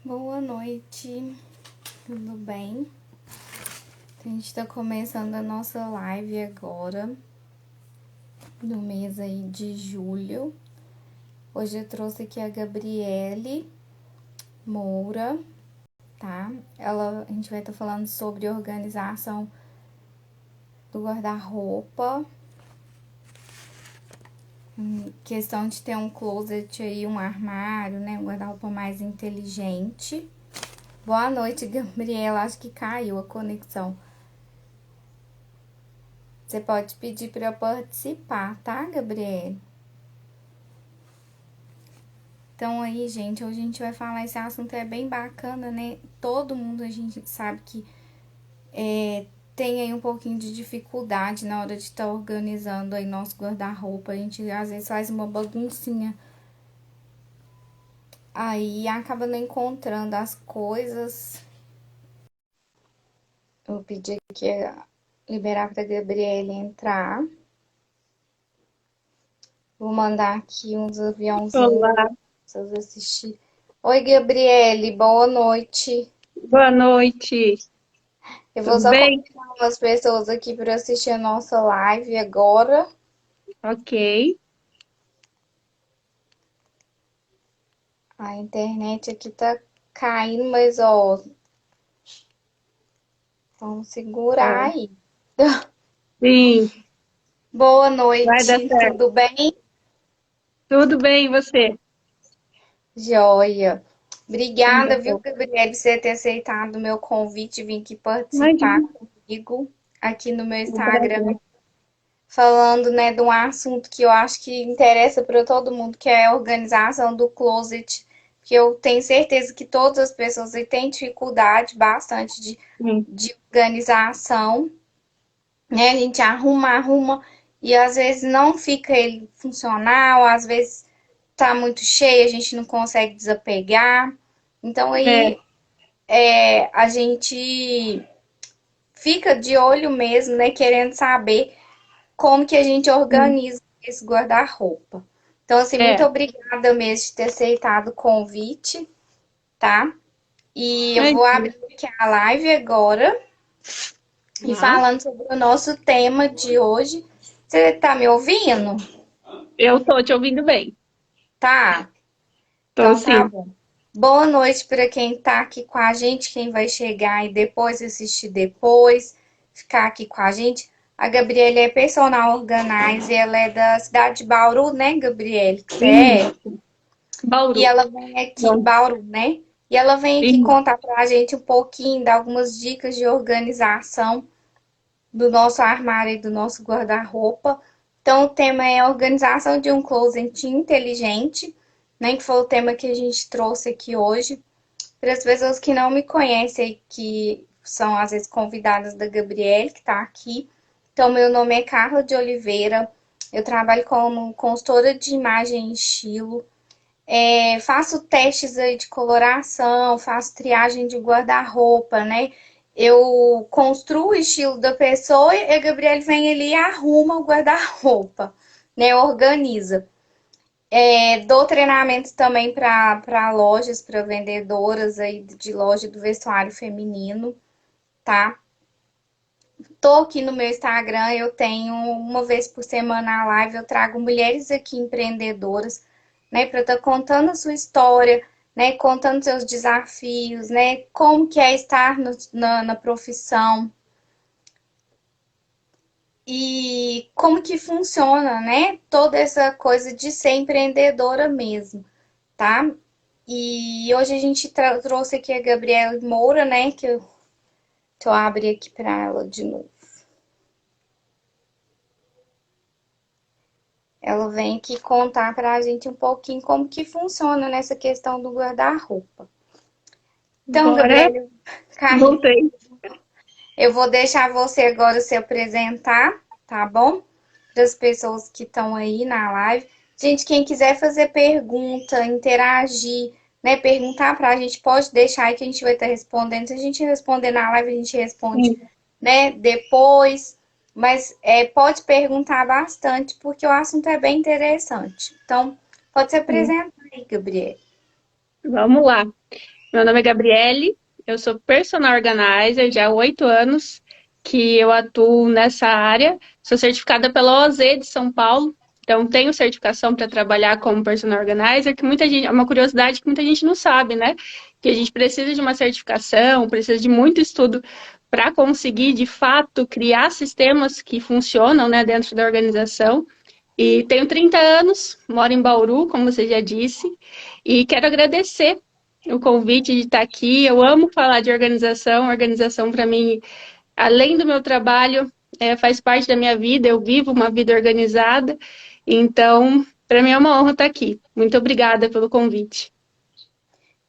Boa noite, tudo bem? A gente tá começando a nossa live agora, no mês aí de julho. Hoje eu trouxe aqui a Gabriele Moura, tá? A gente vai estar falando sobre organização do guarda-roupa, questão de ter um closet aí, um armário, né? Um guarda-roupa mais inteligente. Boa noite, Gabriela. Acho que caiu a conexão. Você pode pedir para eu participar, tá, Gabriele? Então aí, gente, hoje a gente vai falar, esse assunto é bem bacana, né? Todo mundo a gente sabe que tem aí um pouquinho de dificuldade na hora de estar organizando aí nosso guarda-roupa. A gente às vezes faz uma baguncinha. Aí acaba não encontrando as coisas. Eu vou pedir aqui liberar para a Gabriele entrar. Vou mandar aqui uns aviãozinhos Olá, para vocês assistirem. Oi, Gabriele, boa noite. boa noite. Eu vou Tudo só bem? convidar umas pessoas aqui para assistir a nossa live agora. Ok. A internet aqui tá caindo, mas ó, vamos segurar Tá. aí. Sim, Boa vai dar noite, certo. tudo bem? Tudo bem, e você? Joia. Obrigada, Ainda viu, bem. Gabriele, por você ter aceitado o meu convite e vir aqui participar Imagina, comigo aqui no meu um Instagram, prazer. falando, né, de um assunto que eu acho que interessa para todo mundo, que é a organização do closet, que eu tenho certeza que todas as pessoas aí têm dificuldade bastante Sim, de organização, né? A gente arruma, e às vezes não fica ele funcional, às vezes tá muito cheio, a gente não consegue desapegar. Então é, aí a gente fica de olho mesmo, né, querendo saber como que a gente sim, organiza esse guarda-roupa. Então, assim, muito é. obrigada mesmo de ter aceitado o convite, tá? E eu vou Imagina. abrir aqui a live agora e Tá. falando sobre o nosso tema de hoje. Você tá me ouvindo? Eu tô te ouvindo bem. Tá? Tô Então tá sim. bom. Boa noite para quem tá aqui com a gente, quem vai chegar e depois assistir depois, ficar aqui com a gente. A Gabriele é personal organizer, ela é da cidade de Bauru, né, Gabriele? Que você é? Isso. E Bauru. ela vem aqui, Bom, Bauru, né? E ela vem aqui isso. contar pra gente um pouquinho, dar algumas dicas de organização do nosso armário e do nosso guarda-roupa. Então, o tema é a organização de um closet inteligente, né? Que foi o tema que a gente trouxe aqui hoje. Para as pessoas que não me conhecem, que são às vezes convidadas da Gabriele, que está aqui. Então, meu nome é Carla de Oliveira, eu trabalho como consultora de imagem e estilo. Faço testes aí de coloração, faço triagem de guarda-roupa, né? Eu construo o estilo da pessoa e a Gabriele vem ali e arruma o guarda-roupa, né? Organiza. Dou treinamento também para lojas, para vendedoras aí de loja do vestuário feminino, tá? Tô aqui no meu Instagram, eu tenho uma vez por semana a live, eu trago mulheres aqui empreendedoras, né, para estar contando a sua história, né, contando seus desafios, né, como que é estar na profissão e como que funciona, né, toda essa coisa de ser empreendedora mesmo, tá? E hoje a gente trouxe aqui a Gabriela Moura, né, que eu abri aqui para ela de novo. Ela vem aqui contar para a gente um pouquinho como que funciona nessa questão do guarda-roupa. Então, Agora, Gabriela, caiu. voltei. Eu vou deixar você agora se apresentar, tá bom? Para as pessoas que estão aí na live. Gente, quem quiser fazer pergunta, interagir, né? Perguntar para a gente, pode deixar aí que a gente vai estar respondendo. Se a gente responder na live, a gente responde, Sim. né? Depois. Mas pode perguntar bastante, porque o assunto é bem interessante. Então, pode se Sim. apresentar aí, Gabriel. Vamos lá. Meu nome é Gabriele, eu sou personal organizer já há 8 anos que eu atuo nessa área. Sou certificada pela OZ de São Paulo, então tenho certificação para trabalhar como personal organizer, que muita gente, é uma curiosidade que muita gente não sabe, né? Que a gente precisa de uma certificação, precisa de muito estudo para conseguir, de fato, criar sistemas que funcionam, né, dentro da organização. E tenho 30 anos, moro em Bauru, como você já disse, e quero agradecer o convite de estar aqui. Eu amo falar de organização. Organização, para mim, além do meu trabalho, faz parte da minha vida. Eu vivo uma vida organizada. Então, para mim é uma honra estar aqui. Muito obrigada pelo convite.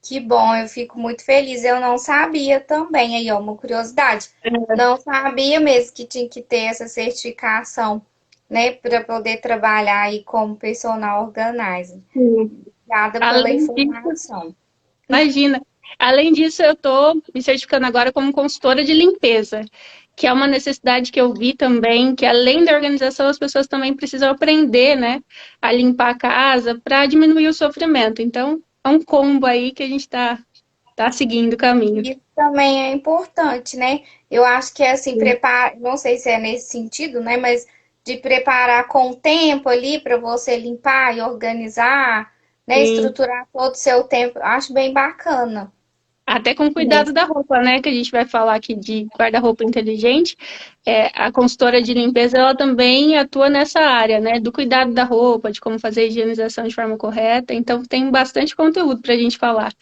Que bom, eu fico muito feliz. Eu não sabia também, aí, ó, uma curiosidade. Não sabia mesmo que tinha que ter essa certificação, né, para poder trabalhar aí como personal organizer. Sim. Obrigada pela Além disso, informação. imagina. Além disso, eu estou me certificando agora como consultora de limpeza, que é uma necessidade que eu vi também, que além da organização, as pessoas também precisam aprender, né, a limpar a casa para diminuir o sofrimento. Então, é um combo aí que a gente tá seguindo o caminho. Isso também é importante, né? Eu acho que é assim, prepara, não sei se é nesse sentido, né? Mas de preparar com o tempo ali para você limpar e organizar, né? Sim. Estruturar todo o seu tempo. Eu acho bem bacana Até com cuidado mesmo. da roupa, né? Que a gente vai falar aqui de guarda-roupa inteligente. A consultora de limpeza, ela também atua nessa área, né? Do cuidado da roupa, de como fazer a higienização de forma correta. Então, tem bastante conteúdo para a gente falar.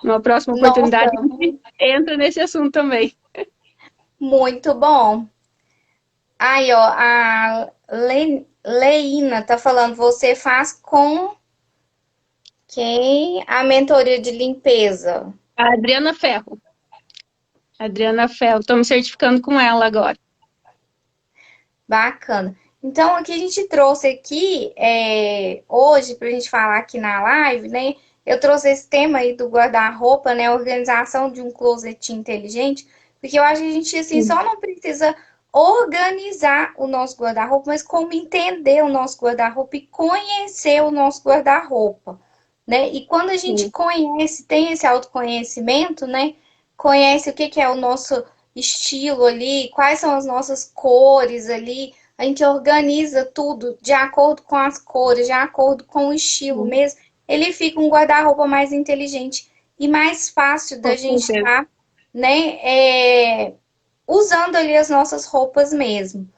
Numa próxima Nossa, oportunidade, a gente entra nesse assunto também. muito bom. Aí, ó, a Leina tá falando, você faz com quem? A mentoria de limpeza. A Adriana Ferro. Adriana Ferro. Estou me certificando com ela agora. Bacana. Então, o que a gente trouxe aqui hoje, para a gente falar aqui na live, né? Eu trouxe esse tema aí do guarda-roupa, né? Organização de um closet inteligente, porque eu acho que a gente, assim, Sim, só não precisa organizar o nosso guarda-roupa, mas como entender o nosso guarda-roupa e conhecer o nosso guarda-roupa, né? E quando a gente sim, conhece, tem esse autoconhecimento, né? Conhece o que que é o nosso estilo ali, quais são as nossas cores ali. A gente organiza tudo de acordo com as cores, de acordo com o estilo sim. mesmo. Ele fica um guarda-roupa mais inteligente e mais fácil da Com gente certeza. estar, né, usando ali as nossas roupas mesmo.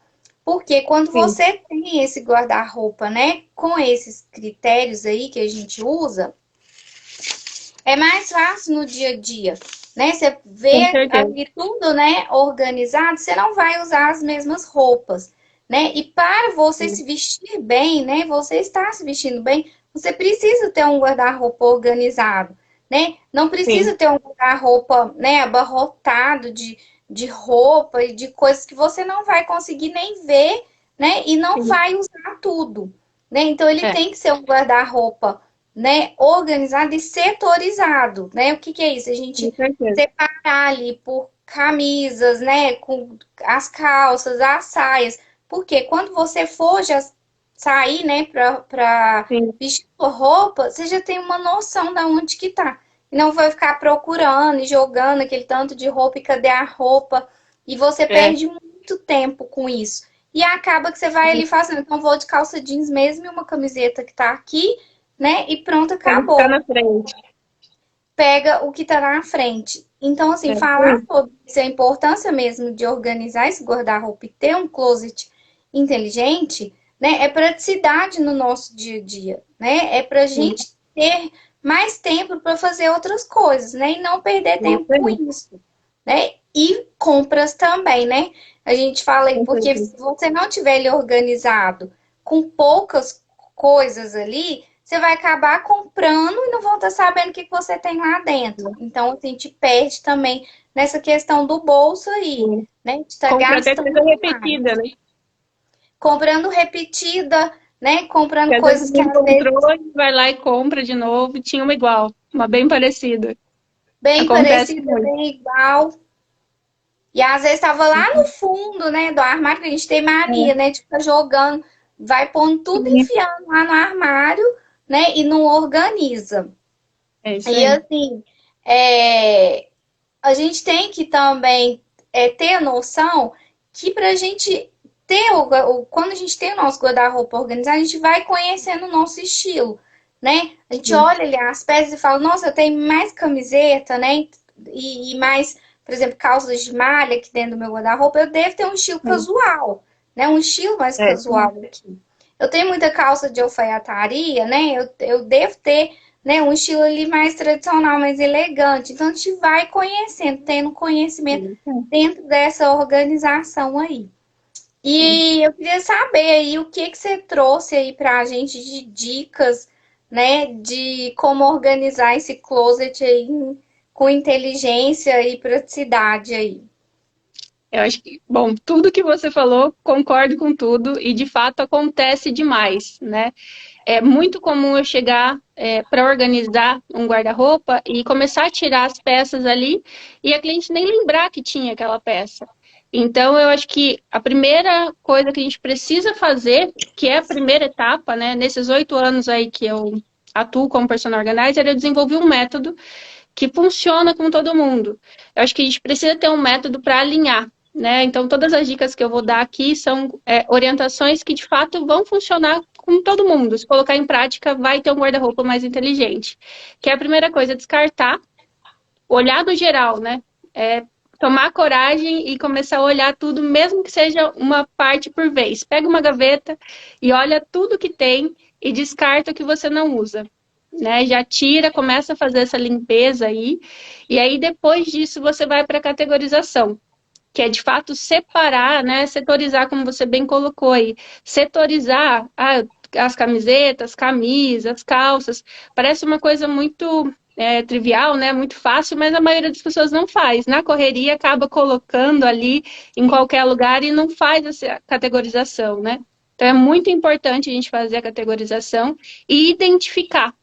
Porque quando Sim, você tem esse guarda-roupa, né, com esses critérios aí que a gente usa, é mais fácil no dia a dia, né? Você com vê certeza. ali tudo, né, organizado, você não vai usar as mesmas roupas, né? E para você Sim, se vestir bem, né, você está se vestindo bem, você precisa ter um guarda-roupa organizado, né? Não sim, precisa ter um guarda-roupa, né, abarrotado de roupa e de coisas que você não vai conseguir nem ver, né? E não sim. vai usar tudo, né? Então ele É, tem que ser um guarda-roupa, né, organizado e setorizado, né? O que que é isso? A com gente certeza. separar ali por camisas, né, com as calças, as saias, porque quando você for já sair, né, para Sim, vestir sua roupa, você já tem uma noção da onde que tá. E não vai ficar procurando e jogando aquele tanto de roupa e cadê a roupa, e você é. perde muito tempo com isso. E acaba que você vai ali fazendo, então vou de calça jeans mesmo e uma camiseta que tá aqui, né? E pronto, Para não ficar acabou. na frente. Pega o que tá na frente. Então, assim, falar Sim, sobre isso, a importância mesmo de organizar esse guarda-roupa e ter um closet inteligente, né? É praticidade no nosso dia a dia, né? É pra sim. gente ter mais tempo para fazer outras coisas, né? E não perder É isso tempo com aí. isso, né? E compras também, né? A gente fala aí, Com porque certeza. se você não tiver ele organizado com poucas coisas ali, você vai acabar comprando e não vão estar sabendo o que você tem lá dentro. Então, assim, te perde também nessa questão do bolso aí, Sim. né? De estar Compra até gastando coisa demais. repetida, né? Comprando repetida, né? Comprando Que às vezes coisas que não às vezes encontrou e vai lá e compra de novo. E tinha uma igual, uma bem parecida. bem Acontece parecida, muito. bem igual. E às vezes estava lá no fundo, né, do armário, que a gente tem mania, É, né, de ficar jogando, vai pondo tudo sim, enfiando lá no armário, né, e não organiza. é isso E aí. assim, é, a gente tem que também ter a noção que para a gente ter quando a gente tem o nosso guarda-roupa organizado, a gente vai conhecendo o nosso estilo, né? A gente Sim. olha ali as peças e fala, nossa, eu tenho mais camiseta, né? E mais, por exemplo, calças de malha aqui dentro do meu guarda-roupa, eu devo ter um estilo Sim. casual, né? Um estilo mais Sim. casual aqui. Eu tenho muita calça de alfaiataria, né? Eu devo ter, né, um estilo ali mais tradicional, mais elegante. Então a gente vai conhecendo, tendo conhecimento Sim. dentro dessa organização aí. Sim. E eu queria saber aí o que que você trouxe aí pra gente de dicas, né, de como organizar esse closet aí com inteligência e praticidade aí. Eu acho que, bom, tudo que você falou, concordo com tudo e de fato acontece demais, né? É muito comum eu chegar para organizar um guarda-roupa e começar a tirar as peças ali e a cliente nem lembrar que tinha aquela peça. Então, eu acho que a primeira coisa que a gente precisa fazer, que é a primeira etapa, né, nesses 8 anos aí que eu atuo como personal organizer, eu desenvolvi um método que funciona com todo mundo. Eu acho que a gente precisa ter um método para alinhar, né? Então, todas as dicas que eu vou dar aqui são orientações que de fato vão funcionar com todo mundo. Se colocar em prática, vai ter um guarda-roupa mais inteligente. Que é a primeira coisa, descartar, olhar no geral, né? É, tomar coragem e começar a olhar tudo, mesmo que seja uma parte por vez. Pega uma gaveta e olha tudo que tem e descarta o que você não usa. Né, já tira, começa a fazer essa limpeza aí, e aí depois disso você vai para a categorização, que é de fato separar, né, setorizar, como você bem colocou aí, setorizar as camisetas, camisas, calças, parece uma coisa muito trivial, né, muito fácil, mas a maioria das pessoas não faz. Na correria acaba colocando ali em qualquer lugar e não faz essa categorização, né? Então é muito importante a gente fazer a categorização e identificar.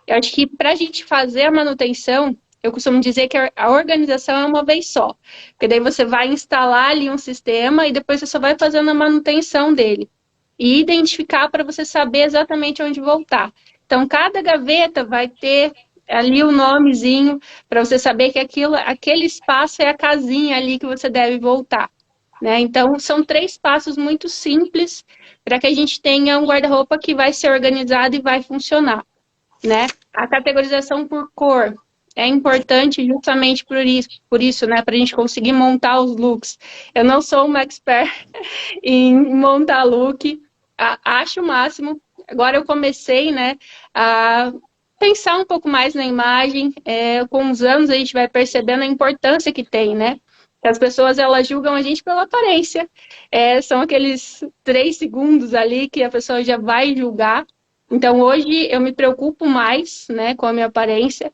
Eu acho que para a gente fazer a manutenção, eu costumo dizer que a organização é uma vez só. Porque daí você vai instalar ali um sistema e depois você só vai fazendo a manutenção dele. E identificar para você saber exatamente onde voltar. Então, cada gaveta vai ter ali o nomezinho para você saber que aquele espaço é a casinha ali que você deve voltar. Né? Então, são 3 passos muito simples para que a gente tenha um guarda-roupa que vai ser organizado e vai funcionar, né? A categorização por cor é importante justamente por isso, né? Para a gente conseguir montar os looks. Eu não sou uma expert em montar look, acho o máximo. Agora eu comecei, né, a pensar um pouco mais na imagem. Com os anos a gente vai percebendo a importância que tem, né? As pessoas elas julgam a gente pela aparência. São aqueles 3 segundos ali que a pessoa já vai julgar. Então, hoje eu me preocupo mais, né, com a minha aparência.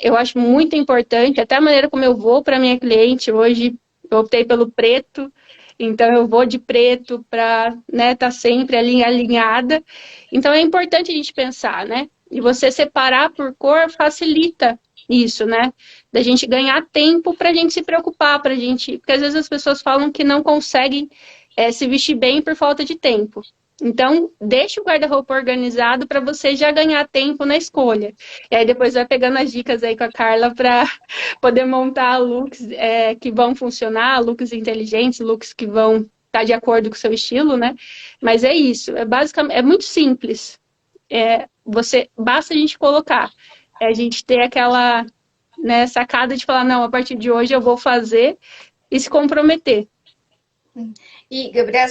Eu acho muito importante, até a maneira como eu vou para minha cliente. Hoje eu optei pelo preto, então eu vou de preto para, né, estar sempre ali alinhada. Então, é importante a gente pensar, né? E você separar por cor facilita isso, né? Da gente ganhar tempo para a gente se preocupar, para a gente. Porque às vezes as pessoas falam que não conseguem se vestir bem por falta de tempo. Então, deixe o guarda-roupa organizado para você já ganhar tempo na escolha. E aí depois vai pegando as dicas aí com a Carla para poder montar looks que vão funcionar, looks inteligentes, looks que vão estar de acordo com o seu estilo, né? Mas é isso, basicamente, é muito simples. Basta a gente colocar, a gente ter aquela, né, sacada de falar, não, a partir de hoje eu vou fazer e se comprometer. E, Gabriel,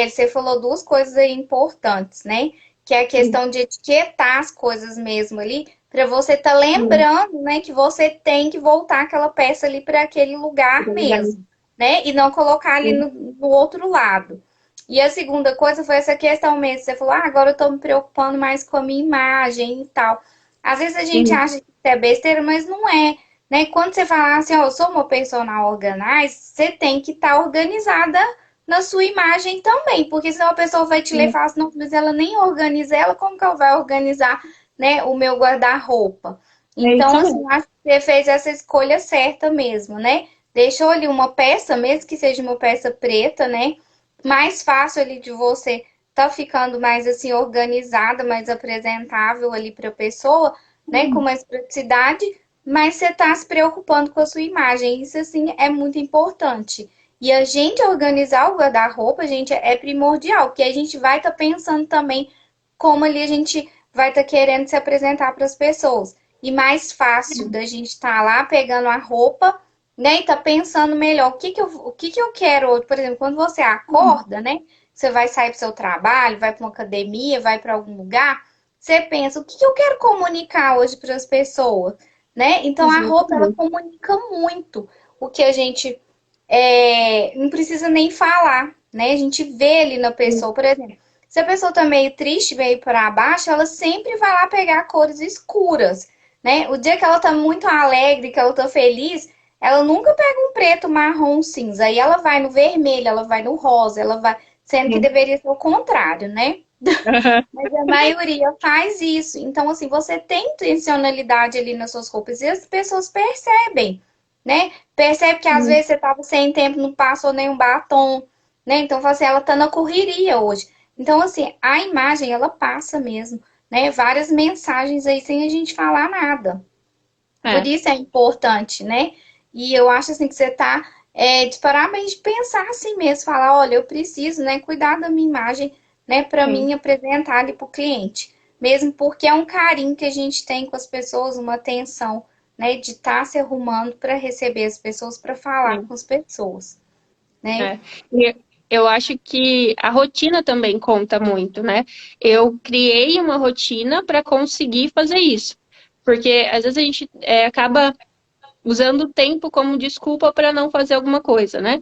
você falou duas coisas aí importantes, né? Que é a Sim, questão de etiquetar as coisas mesmo ali, para você estar sim, lembrando, né, que você tem que voltar aquela peça ali para aquele é lugar verdade. mesmo, né? E não colocar ali Sim, no outro lado. E a segunda coisa foi essa questão mesmo. Você falou, agora eu tô me preocupando mais com a minha imagem e tal. Às vezes a gente sim, acha que é besteira, mas não é. Né? Quando você fala assim, ó, eu sou uma personal organizer, você tem que estar organizada na sua imagem também, porque senão a pessoa vai te ler e sim. falar assim, não, mas ela nem organiza ela, como que ela vai organizar, né, o meu guarda-roupa? É Então, isso assim, mesmo. acho que você fez essa escolha certa mesmo, né? Deixou ali uma peça, mesmo que seja uma peça preta, né? Mais fácil ali de você tá ficando mais assim organizada, mais apresentável ali para a pessoa, né, com mais praticidade mas você está se preocupando com a sua imagem. Isso, assim, é muito importante. E a gente organizar o guarda-roupa, gente, é primordial, porque a gente vai estar pensando também como ali a gente vai estar querendo se apresentar para as pessoas. E mais fácil da gente estar lá pegando a roupa, né, e tá pensando melhor o que que eu quero hoje. Por exemplo, quando você acorda, né, você vai sair para o seu trabalho, vai para uma academia, vai para algum lugar, você pensa, o que que eu quero comunicar hoje para as pessoas? Né? Então a roupa ela Exatamente. comunica muito o que a gente não precisa nem falar, né? A gente vê ali na pessoa, por exemplo, se a pessoa tá meio triste, meio para baixo, ela sempre vai lá pegar cores escuras, né? O dia que ela tá muito alegre, que ela tá feliz, ela nunca pega um preto, marrom, um cinza. Aí ela vai no vermelho, ela vai no rosa, ela vai, sendo que deveria ser o contrário, né? Aham. Mas a maioria faz isso. Então, assim, você tem intencionalidade ali nas suas roupas e as pessoas percebem, né? Percebe que às vezes você tava sem tempo, não passou nenhum batom, né? Então, fala assim, ela tá na correria hoje. Então, assim, a imagem, ela passa mesmo, né? Várias mensagens aí sem a gente falar nada. Por É, isso é importante, né? E eu acho assim que você tá de parabéns de pensar assim mesmo, falar, olha, eu preciso, né, cuidar da minha imagem, né, para sim, mim apresentar ali para o cliente. Mesmo porque é um carinho que a gente tem com as pessoas, uma atenção, né, de estar se arrumando para receber as pessoas, para falar sim. com as pessoas, né? É. E eu acho que a rotina também conta muito, né? Eu criei uma rotina para conseguir fazer isso. Porque às vezes a gente acaba usando o tempo como desculpa para não fazer alguma coisa, né?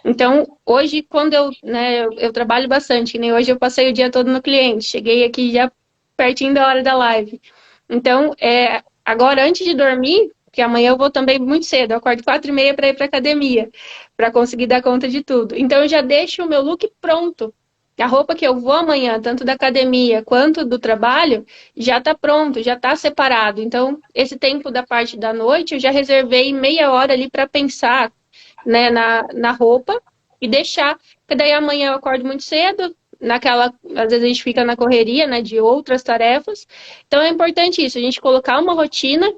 Então, hoje, quando eu trabalho bastante, que nem hoje eu passei o dia todo no cliente, cheguei aqui já pertinho da hora da live. Então, agora, antes de dormir, que amanhã eu vou também muito cedo, eu acordo 4h30 para ir para academia, para conseguir dar conta de tudo. Então, eu já deixo o meu look pronto. A roupa que eu vou amanhã, tanto da academia quanto do trabalho, já está pronto, já está separado. Então, esse tempo da parte da noite, eu já reservei meia hora ali para pensar, né, na roupa e deixar. Porque daí amanhã eu acordo muito cedo, às vezes a gente fica na correria, né, de outras tarefas. Então é importante isso, a gente colocar uma rotina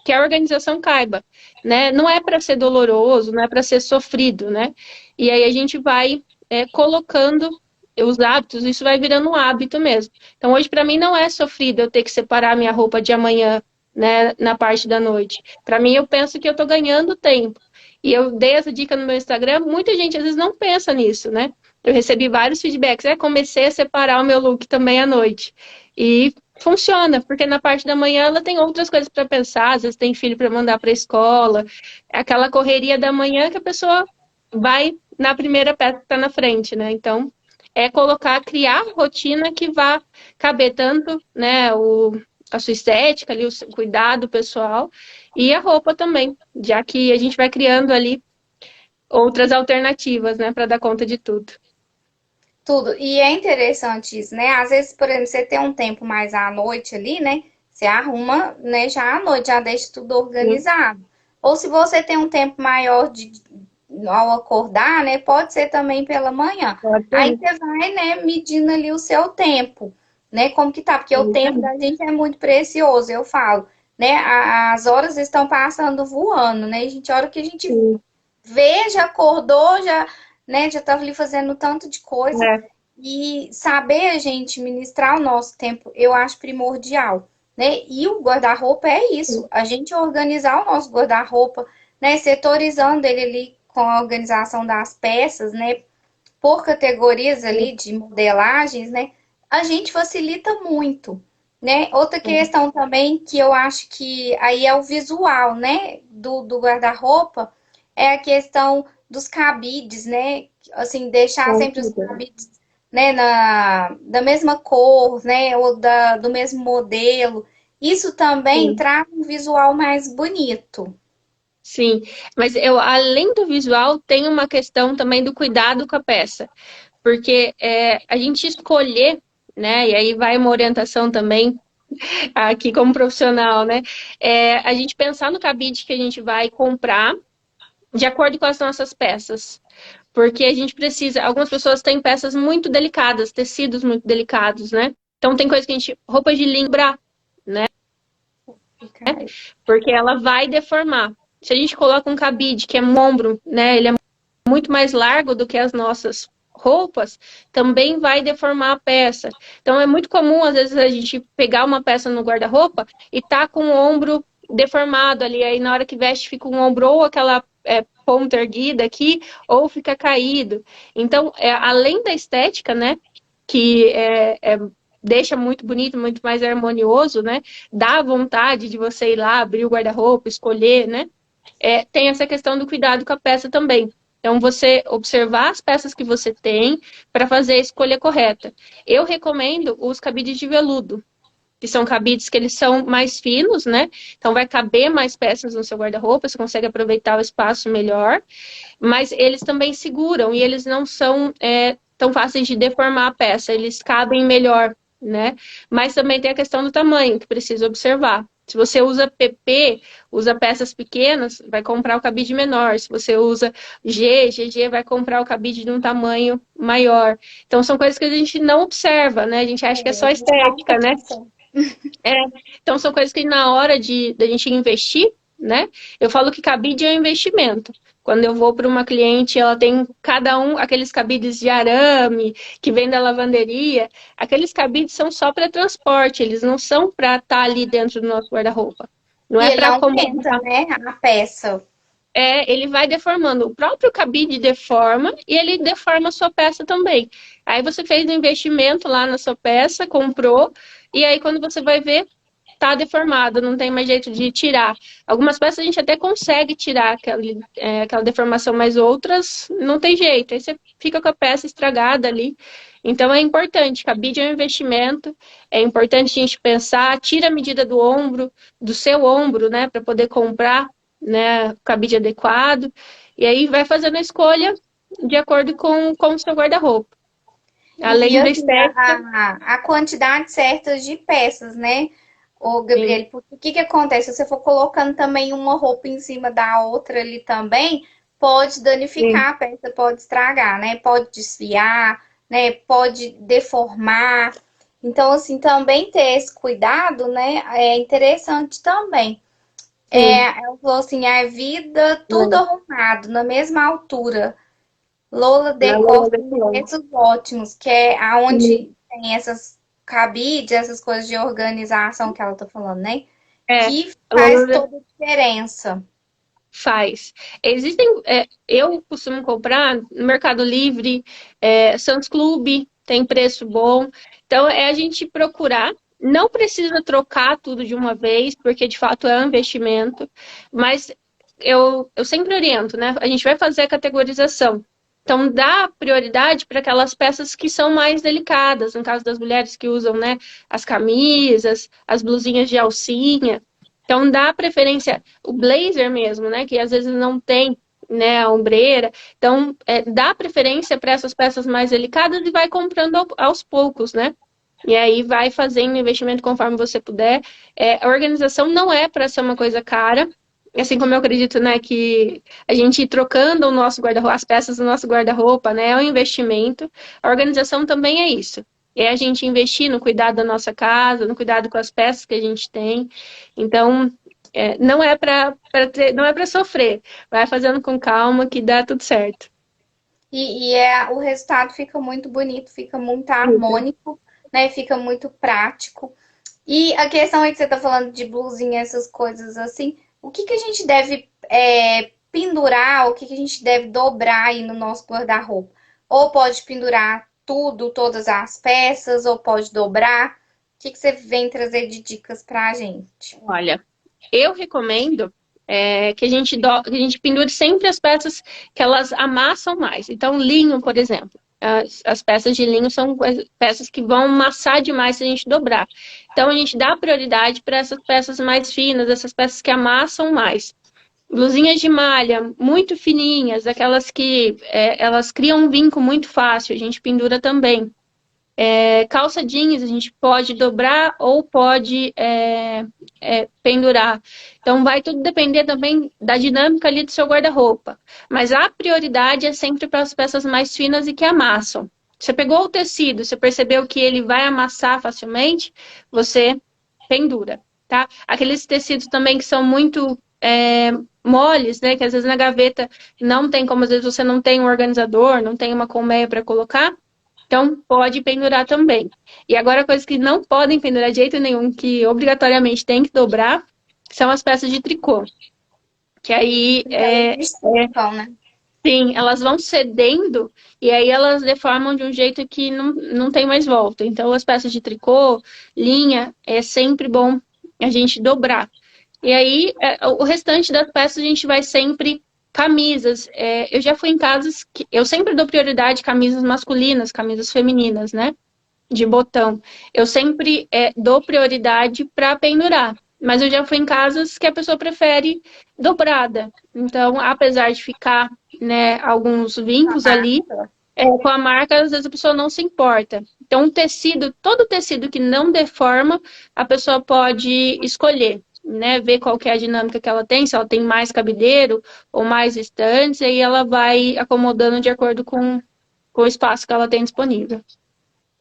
que a organização caiba, né? Não é para ser doloroso, não é para ser sofrido, né? E aí a gente vai colocando os hábitos, isso vai virando um hábito mesmo. Então hoje para mim não é sofrido eu ter que separar minha roupa de amanhã, né, na parte da noite. Para mim eu penso que eu estou ganhando tempo. E eu dei essa dica no meu Instagram, muita gente às vezes não pensa nisso, né? Eu recebi vários feedbacks, comecei a separar o meu look também à noite. E funciona, porque na parte da manhã ela tem outras coisas para pensar, às vezes tem filho para mandar para a escola, é aquela correria da manhã que a pessoa vai na primeira peça que está na frente, né? Então, criar rotina que vá caber tanto, né, a sua estética, ali, o seu cuidado pessoal e a roupa também, já que a gente vai criando ali outras alternativas, né, para dar conta de tudo. Tudo. E é interessante isso, né? Às vezes, por exemplo, você tem um tempo mais à noite ali, né? Você arruma, né, já à noite, já deixa tudo Sim, organizado. Ou se você tem um tempo maior ao acordar, né? Pode ser também pela manhã. pode Aí ser. você vai, né, medindo ali o seu tempo, né? Como que tá? Porque o Isso tempo aí. da gente é muito precioso, eu falo, né? As horas estão passando voando, né? A hora que a gente Sim. vê, já acordou, já, né, já estava ali fazendo tanto de coisa. É, E saber a gente ministrar o nosso tempo, eu acho primordial, né? E o guarda-roupa é isso, a gente organizar o nosso guarda-roupa, né, setorizando ele ali com a organização das peças, né, por categorias ali de modelagens, né? A gente facilita muito, né? Outra questão também que eu acho que aí é o visual, né, do guarda-roupa, é a questão dos cabides, né? Assim, deixar com sempre os certeza. cabides, né, da mesma cor, né, ou do mesmo modelo. Isso também Sim. traz um visual mais bonito. Sim, mas além do visual, tem uma questão também do cuidado com a peça, porque a gente escolher, né, e aí vai uma orientação também aqui como profissional, né, a gente pensar no cabide que a gente vai comprar de acordo com as nossas peças, porque a gente precisa, algumas pessoas têm peças muito delicadas, tecidos muito delicados, né, então tem coisa que roupa de linho, né, Porque ela vai deformar. Se a gente coloca um cabide que é um ombro, né, ele é muito mais largo do que as nossas roupas, também vai deformar a peça. Então é muito comum, às vezes, a gente pegar uma peça no guarda-roupa e tá com o ombro deformado ali, aí na hora que veste fica um ombro ou aquela ponta erguida aqui, ou fica caído. Então, além da estética, né, que deixa muito bonito, muito mais harmonioso, né, dá vontade de você ir lá, abrir o guarda-roupa, escolher, né, tem essa questão do cuidado com a peça também. Então, você observar as peças que você tem para fazer a escolha correta. Eu recomendo os cabides de veludo, que são cabides que eles são mais finos, né? Então, vai caber mais peças no seu guarda-roupa, você consegue aproveitar o espaço melhor, mas eles também seguram e eles não são tão fáceis de deformar a peça, eles cabem melhor, né? Mas também tem a questão do tamanho, que precisa observar. Se você usa PP, usa peças pequenas, vai comprar o cabide menor. Se você usa GG, vai comprar o cabide de um tamanho maior. Então, são coisas que a gente não observa, né? A gente acha que é só estética, né? Então, são coisas que na hora da gente investir, né? Eu falo que cabide é um investimento. Quando eu vou para uma cliente, ela tem cada um, aqueles cabides de arame que vem da lavanderia, aqueles cabides são só para transporte, eles não são para estar ali dentro do nosso guarda-roupa. Não E é ele para aumenta, acomodar. né, a peça. Ele vai deformando. O próprio cabide deforma e ele deforma a sua peça também. Aí você fez um investimento lá na sua peça, comprou, e aí quando você vai ver, tá deformado, não tem mais jeito de tirar. Algumas peças a gente até consegue tirar aquela deformação, mas outras não tem jeito. Aí você fica com a peça estragada ali. Então é importante, cabide é um investimento, é importante a gente pensar, tira a medida do ombro, do seu ombro, né, para poder comprar, né, o cabide adequado, e aí vai fazendo a escolha de acordo com o seu guarda-roupa. E Além da assim, estética, a quantidade certa de peças, né, ô sim, Gabriele? Porque o que que acontece? Se você for colocando também uma roupa em cima da outra ali também, pode sim, danificar a peça, pode estragar, né? Pode desfiar, né? Pode deformar. Então, assim, também ter esse cuidado, né, é interessante também. sim. Ela falou assim, a vida tudo É. arrumado, na mesma altura. Lola Na Decor Lola da tem Colônia. preços ótimos, que é Sim. aonde tem essas cabides, essas coisas de organização que ela tá falando, né? É, Que a faz Lola toda a diferença. faz. Existem, eu costumo comprar no Mercado Livre, Sam's Club, tem preço bom. Então, é a gente procurar. Não precisa trocar tudo de uma vez, porque de fato é um investimento, mas eu sempre oriento, né? A gente vai fazer a categorização. Então, dá prioridade para aquelas peças que são mais delicadas, no caso das mulheres que usam, né, as camisas, as blusinhas de alcinha. Então, dá preferência, o blazer mesmo, né, que às vezes não tem, né, a ombreira. Então, dá preferência para essas peças mais delicadas e vai comprando aos poucos, né? E aí vai fazendo investimento conforme você puder. A organização não é para ser uma coisa cara, assim como eu acredito, né, que a gente ir trocando o nosso guarda-roupa, as peças do nosso guarda-roupa, né, é um investimento. A organização também é isso. É a gente investir no cuidado da nossa casa, no cuidado com as peças que a gente tem. Então, não é não é para sofrer. Vai fazendo com calma que dá tudo certo. O resultado fica muito bonito, fica muito Isso. harmônico, né? Fica muito prático. E a questão é que você tá falando de blusinha, essas coisas assim. O que que a gente deve pendurar, o que que a gente deve dobrar aí no nosso guarda-roupa? Ou pode pendurar tudo, todas as peças, ou pode dobrar. O que que você vem trazer de dicas pra gente? Olha, eu recomendo que a gente pendure sempre as peças que elas amassam mais. Então, linho, por exemplo. As peças de linho são peças que vão amassar demais se a gente dobrar. Então, a gente dá prioridade para essas peças mais finas, essas peças que amassam mais. Blusinhas de malha, muito fininhas, aquelas que elas criam um vinco muito fácil, a gente pendura também. Calça jeans a gente pode dobrar ou pode pendurar. Então vai tudo depender também da dinâmica ali do seu guarda-roupa. Mas a prioridade é sempre para as peças mais finas e que amassam. Você pegou o tecido, você percebeu que ele vai amassar facilmente, você pendura. tá? Aqueles tecidos também que são muito moles, né? Que às vezes na gaveta não tem como, às vezes você não tem um organizador, não tem uma colmeia para colocar. Então, pode pendurar também. E agora, coisas que não podem pendurar de jeito nenhum, que obrigatoriamente tem que dobrar, são as peças de tricô. Que aí, Porque elas esticam, né? sim, elas vão cedendo e aí elas deformam de um jeito que não tem mais volta. Então, as peças de tricô, linha, é sempre bom a gente dobrar. E aí, o restante das peças a gente vai sempre camisas. Eu já fui em casas que eu sempre dou prioridade camisas masculinas, camisas femininas, né? De botão. Eu sempre dou prioridade para pendurar. Mas eu já fui em casas que a pessoa prefere dobrada. Então, apesar de ficar, né, alguns vincos ali, Massa. com a marca, às vezes a pessoa não se importa. Então, o tecido, todo tecido que não deforma, a pessoa pode escolher, né? Ver qual que é a dinâmica que ela tem, se ela tem mais cabideiro ou mais estantes, aí ela vai acomodando de acordo com o espaço que ela tem disponível.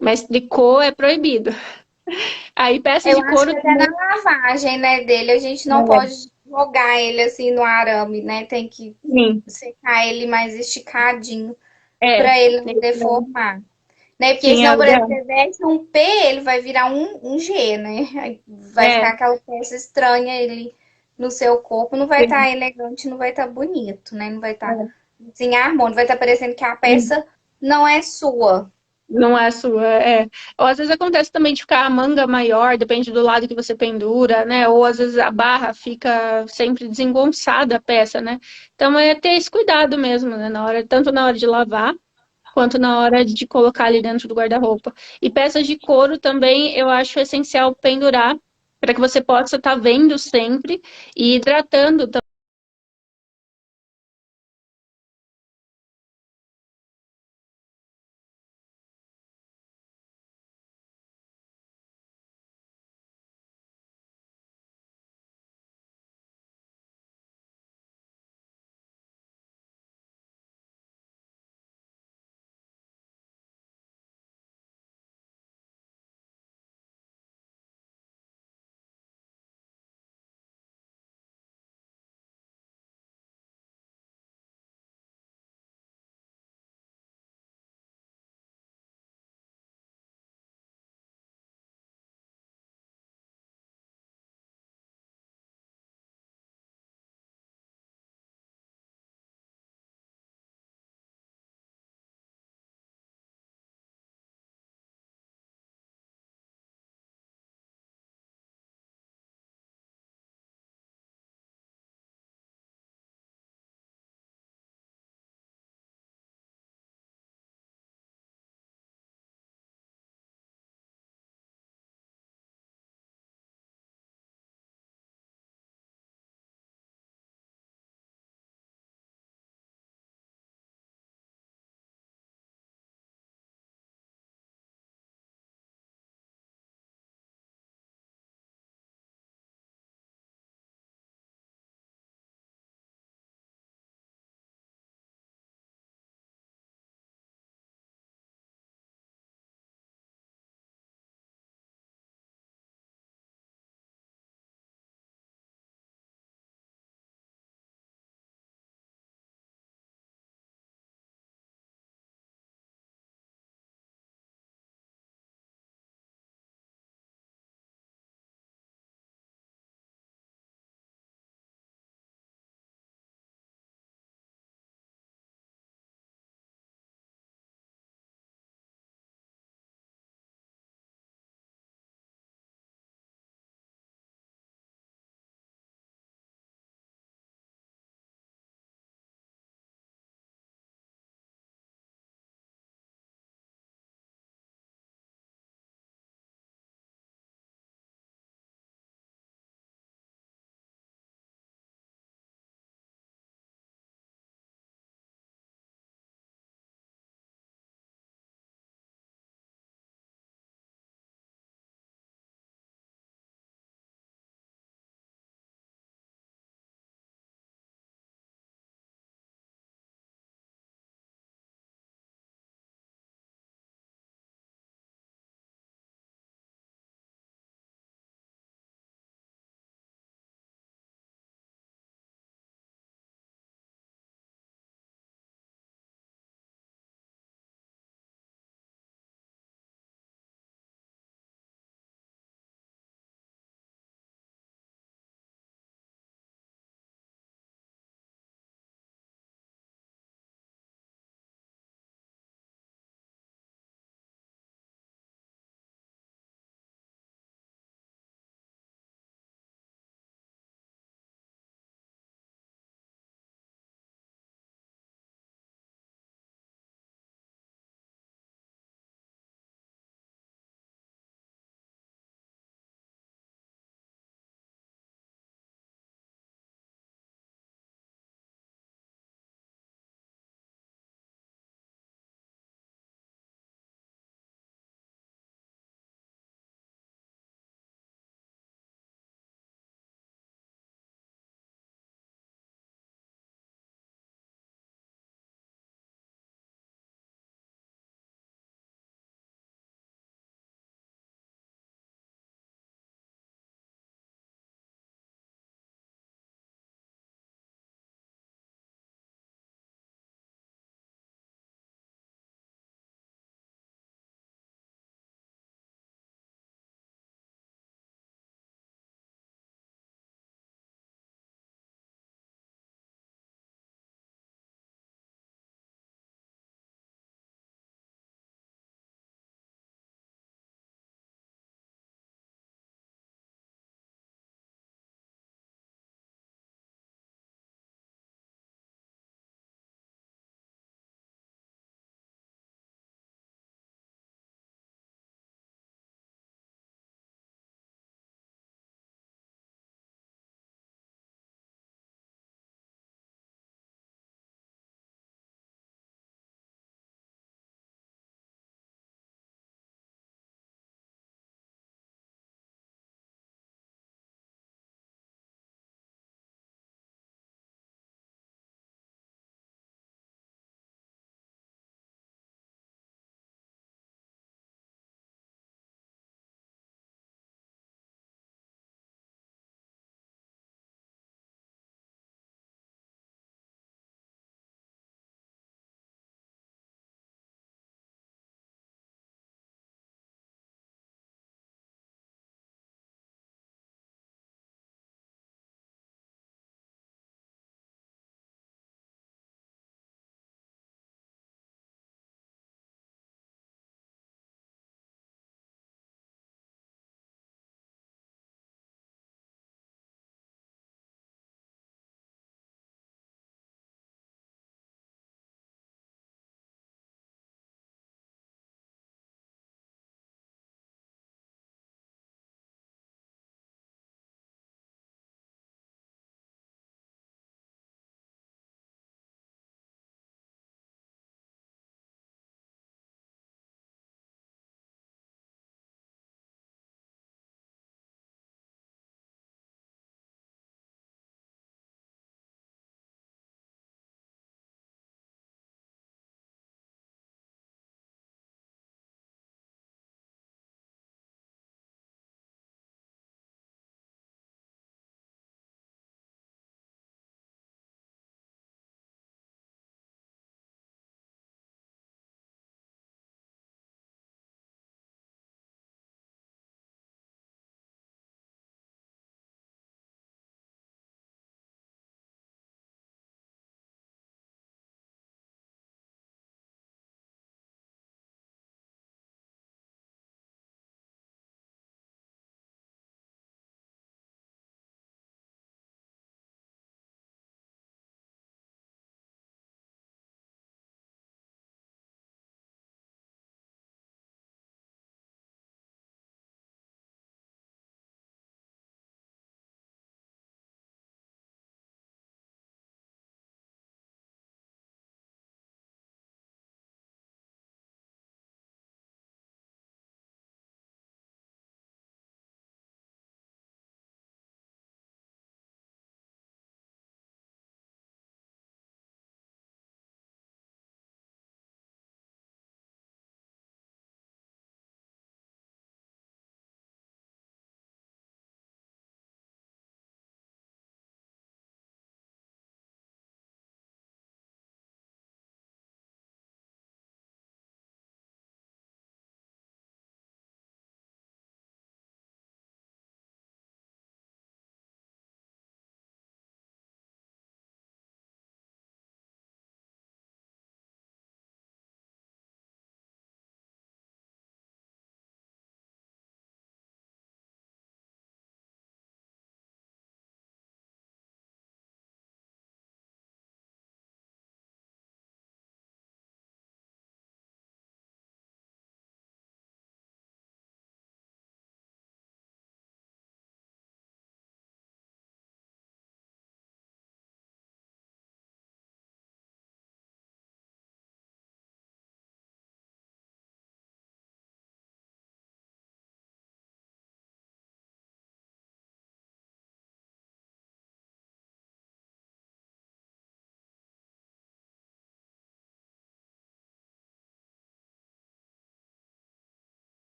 Mas tricô é proibido. Aí peças Eu de acho couro que até na também. lavagem, né, dele, a gente não pode jogar ele assim no arame, né? Tem que Sim, secar ele mais esticadinho é. para ele não deformar. Né? Porque Tinha senão, o por exemplo, ideal. você veste um P, ele vai virar um G, né? Aí vai É, ficar aquela peça estranha ele no seu corpo, não vai estar elegante, não vai estar bonito, né? Não vai estar assim, harmônico, vai estar parecendo que a peça não é sua. não é sua, é. Ou às vezes acontece também de ficar a manga maior, depende do lado que você pendura, né? Ou às vezes a barra fica sempre desengonçada a peça, né? Então é ter esse cuidado mesmo, né? Tanto na hora de lavar, quanto na hora de colocar ali dentro do guarda-roupa. E peças de couro também eu acho essencial pendurar para que você possa estar vendo sempre e hidratando